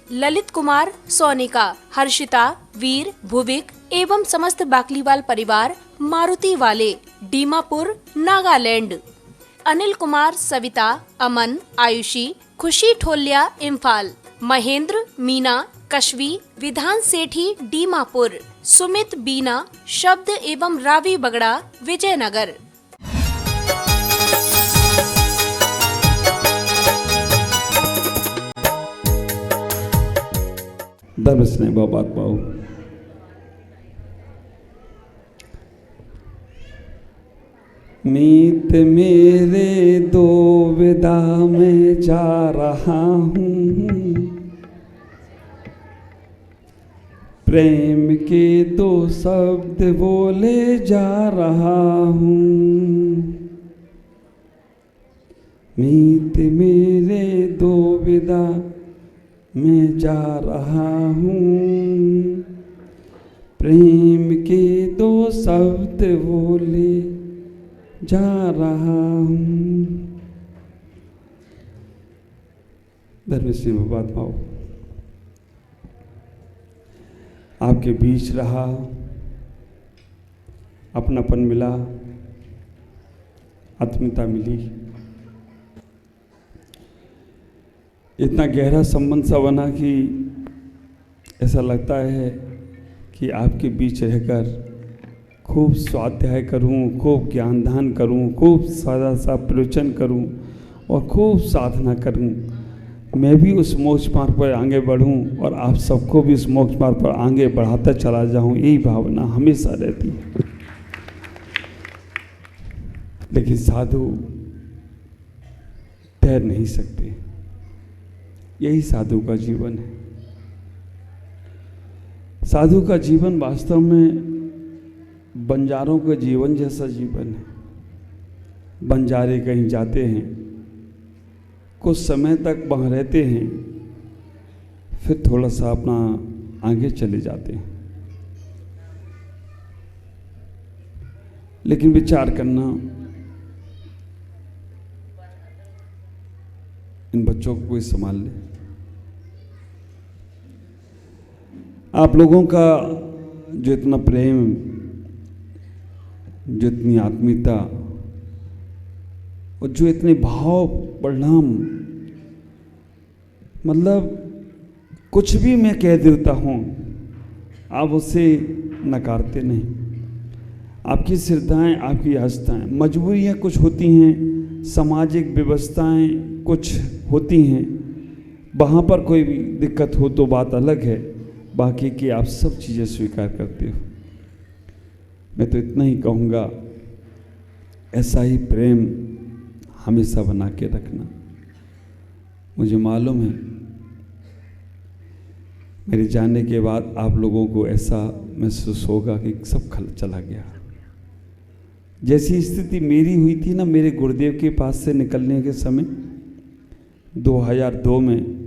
ललित कुमार, सोनिका, हर्षिता, वीर, भुविक एवं समस्त बाकलीवाल परिवार, मारुति वाले, दीमापुर, नागालैंड। अनिल कुमार, सविता, अमन, आयुषी, खुशी ठोलिया, इम्फाल। महेंद्र, मीना, कशवी, विधान सेठी, दीमापुर। सुमित, बीना, शब्द एवं रावी बगड़ा, विजयनगर। धर्म स्नेह बात पाओ। मीत मेरे दो विदा में जा रहा हूँ, प्रेम के दो शब्द बोले जा रहा हूँ। मीत मेरे दो विदा मैं जा रहा हूँ, प्रेम के दो शब्द बोले जा रहा हूँ। धर्म से बात पाओ। आपके बीच रहा, अपनापन मिला, आत्मीयता मिली, इतना गहरा संबंध सा बना कि ऐसा लगता है कि आपके बीच रहकर खूब स्वाध्याय करूं, खूब ज्ञानदान करूं, खूब सादा सा प्रवचन करूं और खूब साधना करूं। मैं भी उस मोक्ष मार्ग पर आगे बढ़ूं और आप सबको भी उस मोक्ष मार्ग पर आगे बढ़ाता चला जाऊं, यही भावना हमेशा रहती है। लेकिन साधु ठहर नहीं सकते, यही साधु का जीवन है। साधु का जीवन वास्तव में बंजारों के जीवन जैसा जीवन है। बंजारे कहीं जाते हैं, कुछ समय तक वहाँ रहते हैं, फिर थोड़ा सा अपना आगे चले जाते हैं। लेकिन विचार करना, इन बच्चों को कोई संभाल ले। आप लोगों का जो इतना प्रेम, जो इतनी आत्मीयता और जो इतने भाव परिणाम, मतलब कुछ भी मैं कह देता हूँ, आप उसे नकारते नहीं। आपकी श्रद्धाएं, आपकी आस्थाएं, मजबूरियाँ कुछ होती हैं, सामाजिक व्यवस्थाएं कुछ होती हैं, वहाँ पर कोई भी दिक्कत हो तो बात अलग है, बाकी की आप सब चीज़ें स्वीकार करते हो। मैं तो इतना ही कहूँगा, ऐसा ही प्रेम हमेशा बना के रखना। मुझे मालूम है मेरे जाने के बाद आप लोगों को ऐसा महसूस होगा कि सब खल चला गया। जैसी स्थिति मेरी हुई थी ना, मेरे गुरुदेव के पास से निकलने के समय 2002 में,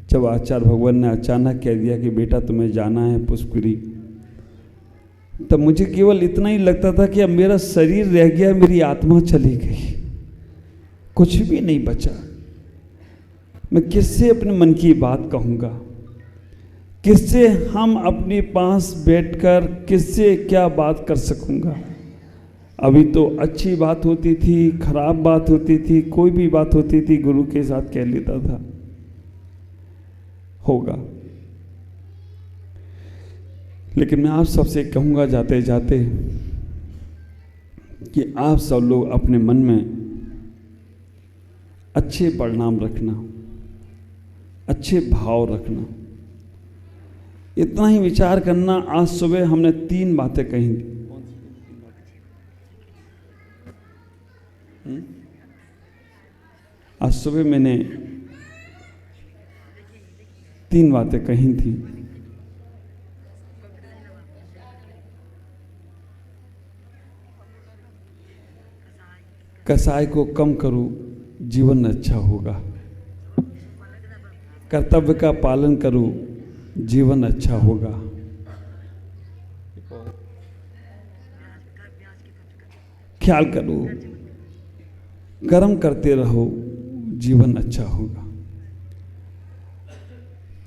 जब आचार्य भगवान ने अचानक कह दिया कि बेटा तुम्हें जाना है पुष्करी, तब मुझे केवल इतना ही लगता था कि अब मेरा शरीर रह गया, मेरी आत्मा चली गई, कुछ भी नहीं बचा। मैं किससे अपने मन की बात कहूँगा, किससे हम अपने पास बैठकर किससे क्या बात कर सकूँगा। अभी तो अच्छी बात होती थी, खराब बात होती थी, कोई भी बात होती थी गुरु के साथ कह लेता था, होगा। लेकिन मैं आप सबसे कहूँगा जाते जाते कि आप सब लोग अपने मन में अच्छे परिणाम रखना, अच्छे भाव रखना। इतना ही विचार करना। आज सुबह हमने 3 बातें कही थी। आज सुबह मैंने 3 बातें कही थी। कसाय को कम करो, जीवन अच्छा होगा। कर्तव्य का पालन करो, जीवन अच्छा होगा। ख्याल करो, कर्म करते रहो, जीवन अच्छा होगा।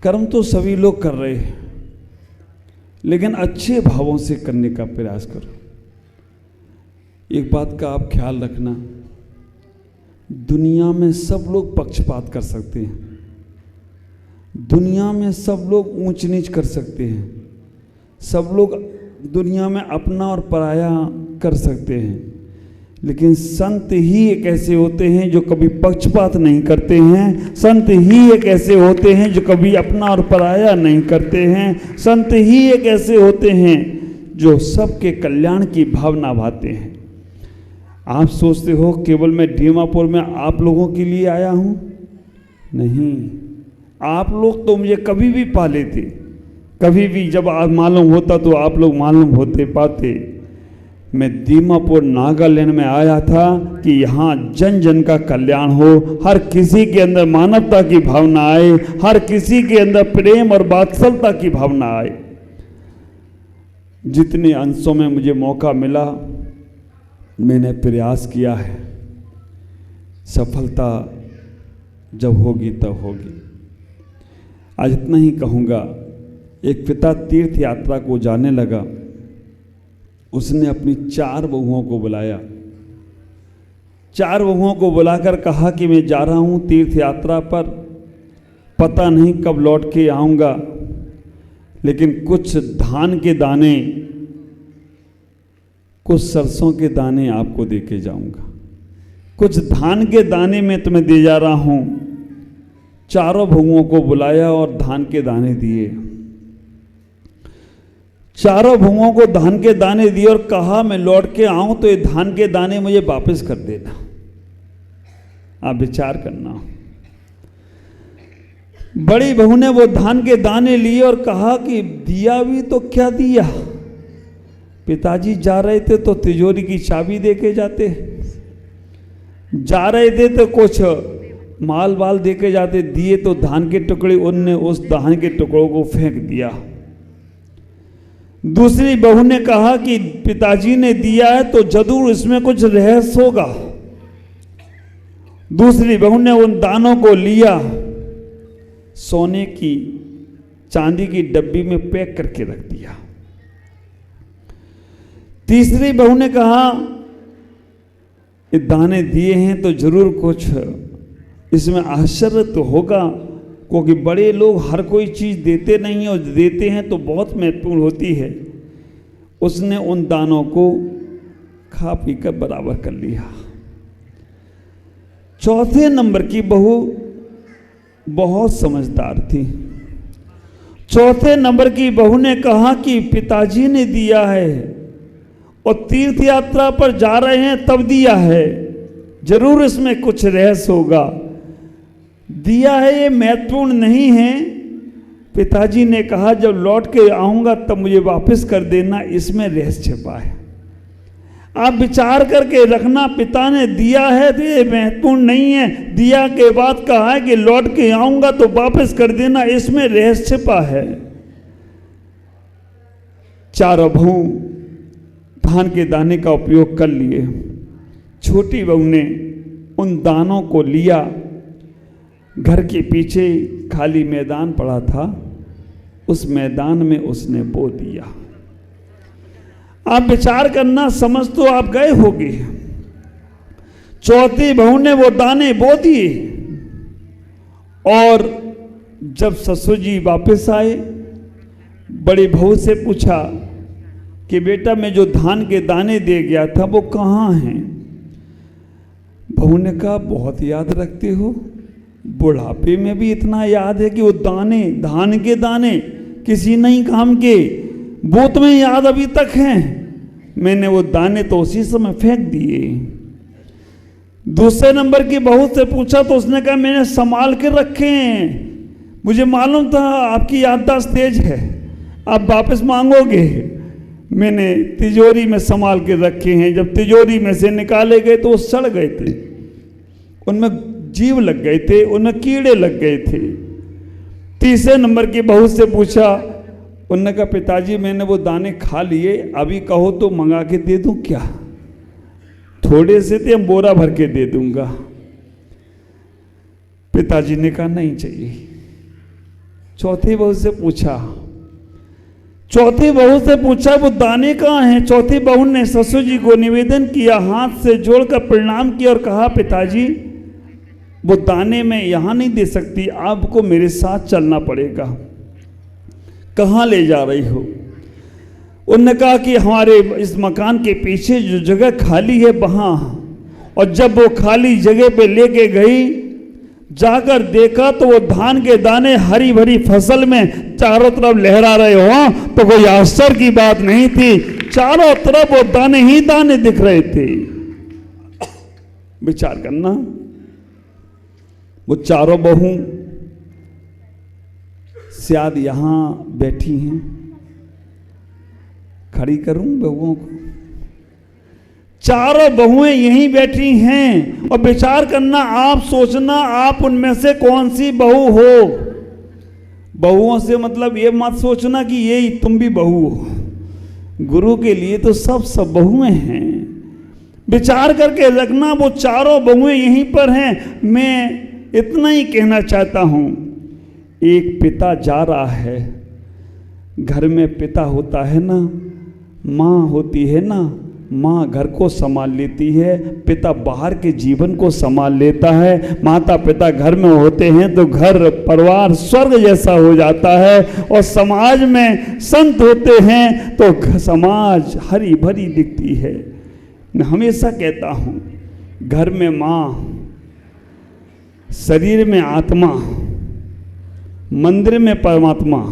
कर्म तो सभी लोग कर रहे हैं, लेकिन अच्छे भावों से करने का प्रयास करो। एक बात का आप ख्याल रखना, दुनिया में सब लोग पक्षपात कर सकते हैं, दुनिया में सब लोग ऊंच नीच कर सकते हैं, सब लोग दुनिया में अपना और पराया कर सकते हैं, लेकिन संत ही एक ऐसे होते हैं जो कभी पक्षपात नहीं करते हैं। संत ही एक ऐसे होते हैं जो कभी अपना और पराया नहीं करते हैं। संत ही एक ऐसे होते हैं जो सबके कल्याण की भावना भाते हैं। आप सोचते हो केवल मैं दीमापुर में आप लोगों के लिए आया हूं? नहीं, आप लोग तो मुझे कभी भी पा लेते, कभी भी जब मालूम होता तो आप लोग मालूम होते पाते। मैं दीमापुर नागालैंड में आया था कि यहाँ जन जन का कल्याण हो, हर किसी के अंदर मानवता की भावना आए, हर किसी के अंदर प्रेम और वात्सल्यता की भावना आए। जितने अंशों में मुझे मौका मिला मैंने प्रयास किया है। सफलता जब होगी तब होगी। आज इतना ही कहूँगा। एक पिता तीर्थ यात्रा को जाने लगा, उसने अपनी 4 बहुओं को बुलाया। 4 बहुओं को बुलाकर कहा कि मैं जा रहा हूँ तीर्थ यात्रा पर, पता नहीं कब लौट के आऊँगा, लेकिन कुछ धान के दाने, कुछ सरसों के दाने आपको दे के जाऊँगा। कुछ धान के दाने मैं तुम्हें दे जा रहा हूँ। 4 बहुओं को बुलाया और धान के दाने दिए। 4 बहुओं को धान के दाने दिए और कहा मैं लौट के आऊं तो ये धान के दाने मुझे वापस कर देना। आप विचार करना। बड़ी बहू ने वो धान के दाने लिए और कहा कि दिया भी तो क्या दिया, पिताजी जा रहे थे तो तिजोरी की चाबी दे के जाते, जा रहे थे तो कुछ माल वाल दे के जाते, दिए तो धान के टुकड़े। उनने उस धान के टुकड़ों को फेंक दिया। दूसरी बहू ने कहा कि पिताजी ने दिया है तो जरूर इसमें कुछ रहस्य होगा। दूसरी बहू ने उन दानों को लिया, सोने की चांदी की डब्बी में पैक करके रख दिया। तीसरी बहू ने कहा ये दाने दिए हैं तो जरूर कुछ इसमें आश्चर्य तो होगा, क्योंकि बड़े लोग हर कोई चीज़ देते नहीं और देते हैं तो बहुत महत्वपूर्ण होती है। उसने उन दानों को खा पी कर बराबर कर लिया। चौथे नंबर की बहू बहुत समझदार थी। चौथे नंबर की बहू ने कहा कि पिताजी ने दिया है और तीर्थ यात्रा पर जा रहे हैं तब दिया है, जरूर इसमें कुछ रहस्य होगा। दिया है ये महत्वपूर्ण नहीं है, पिताजी ने कहा जब लौट के आऊंगा तब मुझे वापस कर देना, इसमें रहस्य छिपा है। आप विचार करके रखना, पिता ने दिया है तो ये महत्वपूर्ण नहीं है, दिया के बाद कहा है कि लौट के आऊंगा तो वापस कर देना, इसमें रहस्य छिपा है। 4 बहू धान के दाने का उपयोग कर लिए। छोटी बहू ने उन दानों को लिया, घर के पीछे खाली मैदान पड़ा था, उस मैदान में उसने बो दिया। आप विचार करना, समझ तो आप गए होंगे। चौथी बहू ने वो दाने बो दिए और जब ससुर जी वापस आए, बड़ी बहू से पूछा कि बेटा मैं जो धान के दाने दे गया था वो कहाँ हैं? बहू ने कहा बहुत याद रखते हो, बुढ़ापे में भी इतना याद है कि वो दाने, धान के दाने किसी नहीं काम के, वो तुम्हें याद अभी तक हैं। मैंने वो दाने तो उसी समय फेंक दिए। दूसरे नंबर की बहू से पूछा तो उसने कहा मैंने संभाल के रखे हैं, मुझे मालूम था आपकी याददाश्त तेज है, आप वापस मांगोगे, मैंने तिजोरी में संभाल के रखे हैं। जब तिजोरी में से निकाले गए तो वो सड़ गए थे, उनमें जीव लग गए थे, उनमें कीड़े लग गए थे। तीसरे नंबर की बहू से पूछा, उन्होंने कहा पिताजी मैंने वो दाने खा लिए, अभी कहो तो मंगा के दे दूं क्या? थोड़े से थे, बोरा भर के दे दूंगा। पिताजी ने कहा नहीं चाहिए। चौथी बहू से पूछा वो दाने कहाँ हैं। चौथी बहू ने ससुर जी को निवेदन किया, हाथ से जोड़कर प्रणाम किया और कहा, पिताजी वो दाने मैं यहाँ नहीं दे सकती, आपको मेरे साथ चलना पड़ेगा। कहाँ ले जा रही हो? उन्होंने कहा कि हमारे इस मकान के पीछे जो जगह खाली है वहाँ। और जब वो खाली जगह पे लेके गई, जाकर देखा तो वो धान के दाने हरी भरी फसल में चारों तरफ लहरा रहे हो। तो कोई आश्चर्य की बात नहीं थी, चारों तरफ वो दाने ही दाने दिख रहे थे। विचार करना, वो चारों बहू शायद यहां बैठी हैं, खड़ी करूं बहुओं को, चारों बहुएं यहीं बैठी हैं। और विचार करना, आप सोचना आप उनमें से कौन सी बहू हो। बहुओं से मतलब ये मत सोचना कि ये तुम भी बहू हो, गुरु के लिए तो सब बहुएं हैं। विचार करके रखना, वो चारों बहुएं यहीं पर हैं। मैं इतना ही कहना चाहता हूं, एक पिता जा रहा है, घर में पिता होता है ना, माँ होती है ना, माँ घर को संभाल लेती है, पिता बाहर के जीवन को संभाल लेता है। माता पिता घर में होते हैं तो घर परिवार स्वर्ग जैसा हो जाता है। और समाज में संत होते हैं तो समाज हरी भरी दिखती है। मैं हमेशा कहता हूँ, घर में माँ, शरीर में आत्मा, मंदिर में परमात्मा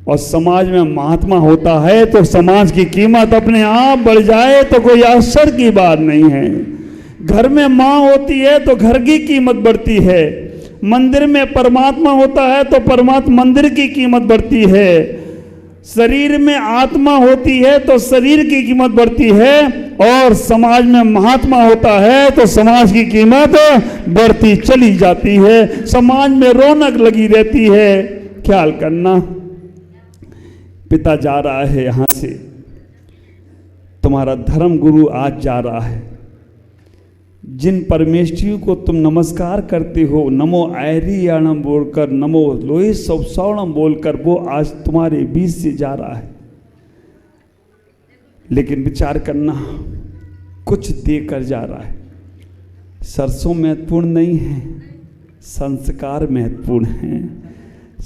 और समाज में महात्मा होता है तो समाज की कीमत अपने आप बढ़ जाए तो कोई आश्चर्य की बात नहीं है। घर में माँ होती है तो घर की कीमत बढ़ती है, मंदिर में परमात्मा होता है तो परमात्मा मंदिर की कीमत बढ़ती है, शरीर में आत्मा होती है तो शरीर की कीमत बढ़ती है, और समाज में महात्मा होता है तो समाज की कीमत बढ़ती चली जाती है, समाज में रौनक लगी रहती है। ख्याल करना, पिता जा रहा है यहां से, तुम्हारा धर्म गुरु आज जा रहा है। जिन परमेष्ठियों को तुम नमस्कार करते हो, नमो ऐरियाणम बोलकर, नमो लोहे सौसौणम बोलकर, वो आज तुम्हारे बीच से जा रहा है। लेकिन विचार करना, कुछ देकर जा रहा है। सरसों महत्वपूर्ण नहीं है, संस्कार महत्वपूर्ण है।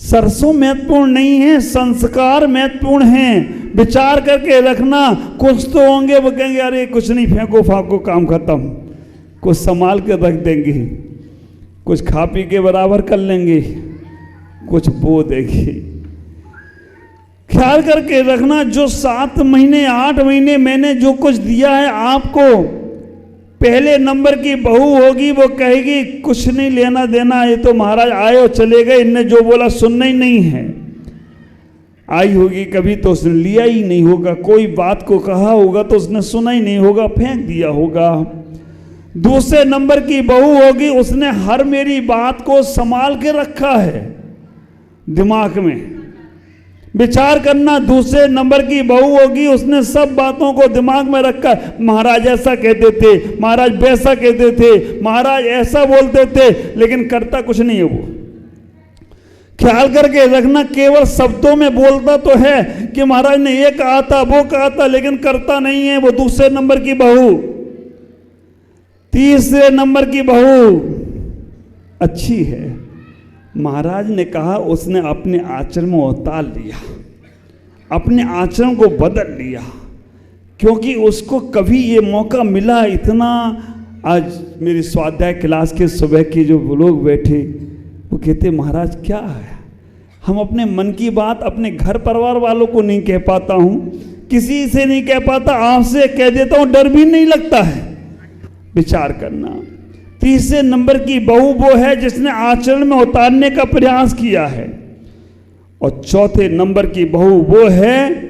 सरसों महत्वपूर्ण नहीं है, संस्कार महत्वपूर्ण हैं। विचार करके रखना, कुछ तो होंगे वो कहेंगे अरे कुछ नहीं, फेंको फाको, काम खत्म, कुछ संभाल के रख देंगे, कुछ खा पी के बराबर कर लेंगे, कुछ बो देंगे। ख्याल करके रखना, जो 7 महीने 8 महीने मैंने जो कुछ दिया है आपको, पहले नंबर की बहू होगी वो कहेगी कुछ नहीं लेना देना, ये तो महाराज आए और चले गए, इनने जो बोला सुनना ही नहीं है। आई होगी कभी तो उसने लिया ही नहीं होगा, कोई बात को कहा होगा तो उसने सुना ही नहीं होगा, फेंक दिया होगा। दूसरे नंबर की बहू होगी, उसने हर मेरी बात को संभाल के रखा है दिमाग में। विचार करना, दूसरे नंबर की बहू होगी, उसने सब बातों को दिमाग में रखा। महाराज ऐसा कहते थे, महाराज वैसा कहते थे, महाराज ऐसा बोलते थे, लेकिन करता कुछ नहीं है वो। ख्याल करके रखना, केवल शब्दों में बोलता तो है कि महाराज ने ये कहा था वो कहा था, लेकिन करता नहीं है वो। दूसरे नंबर की बहू। तीसरे नंबर की बहू अच्छी है, महाराज ने कहा, उसने अपने आचरण में उतार लिया, अपने आचरण को बदल लिया, क्योंकि उसको कभी ये मौका मिला। इतना आज मेरी स्वाध्याय क्लास के सुबह के जो लोग बैठे वो कहते महाराज क्या है, हम अपने मन की बात अपने घर परिवार वालों को नहीं कह पाता हूँ, किसी से नहीं कह पाता, आपसे कह देता हूँ, डर भी नहीं लगता है। विचार करना, तीसरे नंबर की बहू वो है जिसने आचरण में उतारने का प्रयास किया है, और चौथे नंबर की बहू वो है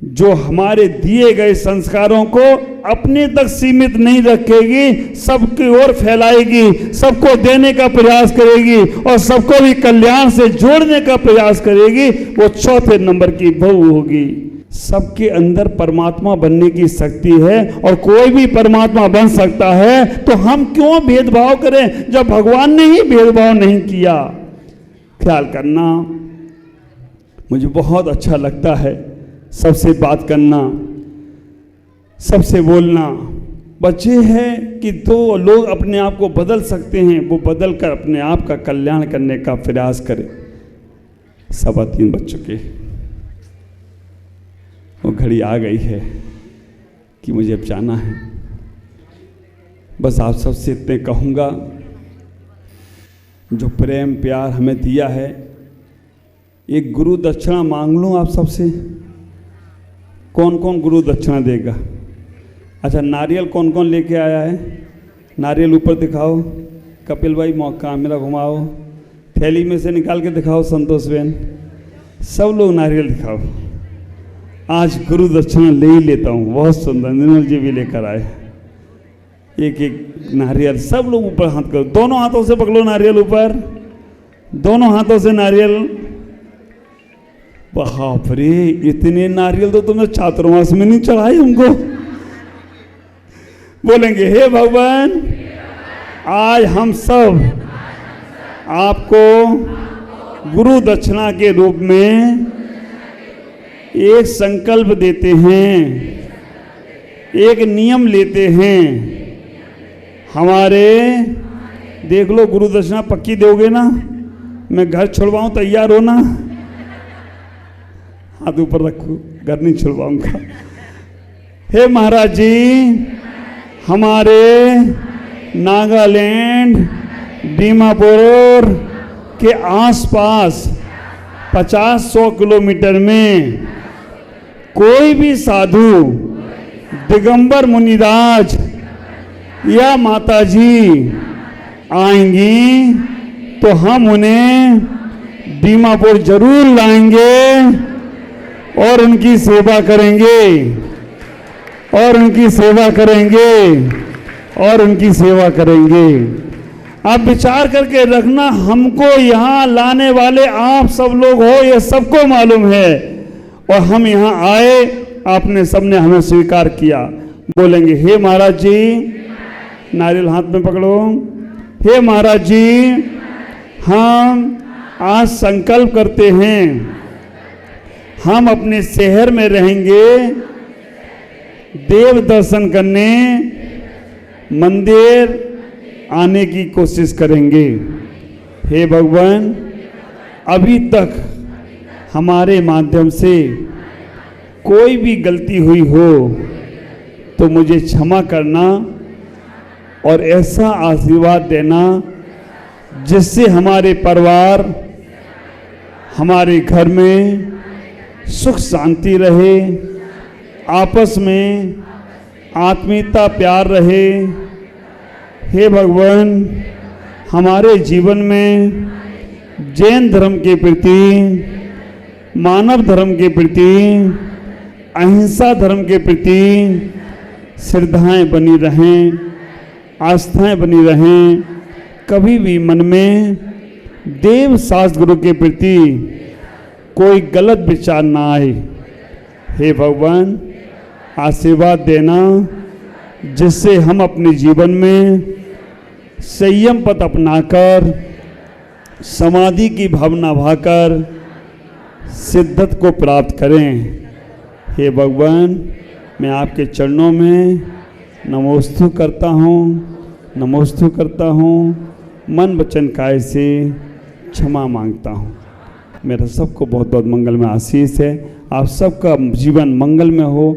जो हमारे दिए गए संस्कारों को अपने तक सीमित नहीं रखेगी, सबकी ओर फैलाएगी, सबको देने का प्रयास करेगी और सबको भी कल्याण से जोड़ने का प्रयास करेगी। वो चौथे नंबर की बहू होगी। सबके अंदर परमात्मा बनने की शक्ति है और कोई भी परमात्मा बन सकता है, तो हम क्यों भेदभाव करें जब भगवान ने ही भेदभाव नहीं किया। ख्याल करना, मुझे बहुत अच्छा लगता है सबसे बात करना, सबसे बोलना। बच्चे हैं कि दो लोग अपने आप को बदल सकते हैं, वो बदल कर अपने आप का कल्याण करने का प्रयास करें। 3:15 बज चुके, वो घड़ी आ गई है कि मुझे अब जाना है। बस आप सबसे इतने कहूँगा, जो प्रेम प्यार हमें दिया है, एक गुरु दक्षिणा मांग लूँ आप सबसे। कौन कौन गुरु दक्षिणा देगा? अच्छा, नारियल कौन कौन लेके आया है? नारियल ऊपर दिखाओ। कपिल भाई मौका मेरा घुमाओ, थैली में से निकाल के दिखाओ। संतोष बहन, सब लोग नारियल दिखाओ। आज गुरु दक्षिणा ले ही लेता हूँ। बहुत सुंदर, निर्मल जी भी लेकर आए एक एक नारियल। सब लोग ऊपर हाथ करो, दोनों हाथों से पकड़ो नारियल ऊपर, दोनों हाथों से नारियल। बाप रे, इतने नारियल तो तुमने चातुर्मास में नहीं चढ़ाए हमको। बोलेंगे, हे भगवान, आज हम सब आपको गुरु दक्षिणा के रूप में एक संकल्प देते हैं, एक नियम लेते हैं। हमारे देख लो, गुरु दक्षिणा पक्की दोगे ना? मैं घर छुड़वाऊं, तैयार हो ना? हाथ ऊपर रखो, घर नहीं छुड़वाऊंगा। हे महाराज जी, हमारे नागालैंड दीमापुर के आसपास 50-100 किलोमीटर में कोई भी साधु, दिगंबर मुनिराज या माताजी आएंगी तो हम उन्हें दीमापुर जरूर लाएंगे और उनकी सेवा करेंगे, और उनकी सेवा करेंगे, और उनकी सेवा करेंगे। आप विचार करके रखना, हमको यहाँ लाने वाले आप सब लोग हो, ये सबको मालूम है। और हम यहाँ आए, आपने सबने हमें स्वीकार किया। बोलेंगे, हे महाराज जी, नारियल हाथ में पकड़ो। हे महाराज जी, हम आज संकल्प करते हैं, हम अपने शहर में रहेंगे, देव दर्शन करने मंदिर आने की कोशिश करेंगे। हे भगवान, अभी तक हमारे माध्यम से कोई भी गलती हुई हो तो मुझे क्षमा करना और ऐसा आशीर्वाद देना जिससे हमारे परिवार, हमारे घर में सुख शांति रहे, आपस में आत्मीयता प्यार रहे। हे भगवान, हमारे जीवन में जैन धर्म के प्रति, मानव धर्म के प्रति, अहिंसा धर्म के प्रति श्रद्धाएं बनी रहें, आस्थाएं बनी रहें। कभी भी मन में देव शास्त्र गुरु के प्रति कोई गलत विचार ना आए। हे भगवान, आशीर्वाद देना जिससे हम अपने जीवन में संयम पथ अपनाकर, समाधि की भावना भाकर सिद्धत को प्राप्त करें। हे भगवान, मैं आपके चरणों में नमोस्तु करता हूँ, नमोस्तु करता हूँ। मन वचन काय से क्षमा मांगता हूँ। मेरा सबको बहुत बहुत मंगल में आशीष है। आप सबका जीवन मंगल में हो।